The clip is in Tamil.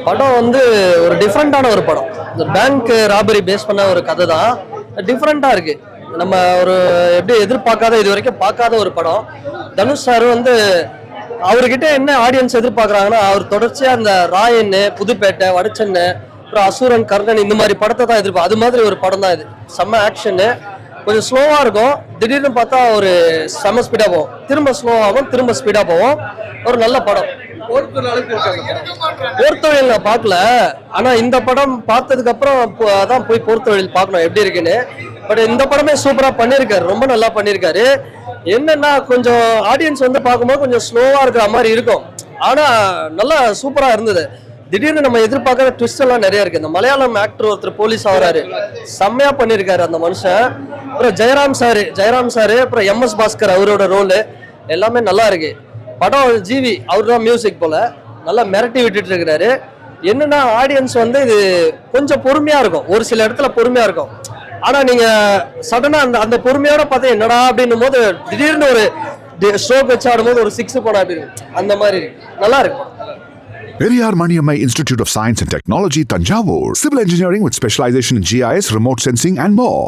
படம் வந்து ஒரு டிஃப்ரெண்டான ஒரு படம். இந்த பேங்க் ராபரி பேஸ் பண்ண ஒரு கதை தான். டிஃப்ரெண்டா இருக்கு. நம்ம ஒரு எப்படி எதிர்பார்க்காத இது வரைக்கும் பார்க்காத ஒரு படம். தனுஷ் சார் வந்து அவர்கிட்ட என்ன ஆடியன்ஸ் எதிர்பார்க்குறாங்கன்னா, அவர் தொடர்ச்சியா அந்த ராயன்னு, புதுப்பேட்டை, வடச்சென்னை, அப்புறம் அசுரன், கர்ணன் இந்த மாதிரி படத்தை தான் எதிர்பார்க்கும். அது மாதிரி ஒரு படம் தான் இது. செம்ம ஆக்ஷனு, கொஞ்சம் ஸ்லோவாக இருக்கும். திடீர்னு பார்த்தா ஒரு செம்ம ஸ்பீடாக போகும், திரும்ப ஸ்லோவாகும், திரும்ப ஸ்பீடாக போகும். ஒரு நல்ல படம். போர்த்தொழில் நான் பார்க்கல, ஆனா இந்த படம் பார்த்ததுக்கு அப்புறம் அதான் போய் போர்த்தொழில் பார்க்கணும் எப்படி இருக்குன்னு. பட் இந்த படமே சூப்பரா பண்ணியிருக்காரு, ரொம்ப நல்லா பண்ணியிருக்காரு. என்னன்னா கொஞ்சம் ஆடியன்ஸ் வந்து பார்க்கும்போது கொஞ்சம் ஸ்லோவா இருக்கிற மாதிரி இருக்கும், ஆனா நல்லா சூப்பரா இருந்தது. திடீர்னு நம்ம எதிர்பார்க்காத ட்விஸ்ட் எல்லாம் நிறைய இருக்கு. இந்த மலையாளம் ஆக்டர் ஒருத்தர் போலீஸ் ஆகிறாரு, செம்மையா பண்ணியிருக்காரு அந்த மனுஷன். அப்புறம் ஜெயராம் சாரு, அப்புறம் MS பாஸ்கர் அவரோட ரோலு எல்லாமே நல்லா இருக்கு. படம் ஜிவி அவர் தான் மியூசிக் போல, நல்லா மிரட்டி விட்டுட்டு இருக்கிறாரு. என்னன்னா ஆடியன்ஸ் வந்து இது கொஞ்சம் பொறுமையா இருக்கும், ஒரு சில இடத்துல பொறுமையா இருக்கும். ஆனா நீங்க சடனா அந்த பொறுமையோட பார்த்தா என்னடா அப்படின்னும் போது திடீர்னு ஒரு ஸ்ட்ரோக் வச்சு ஆடும்போது ஒரு 6 போனா அப்படி அந்த மாதிரி நல்லா இருக்கும். Periyar Maniammai Institute of Science and Technology, Tanjavur. Civil engineering with specialization in GIS, remote sensing and more.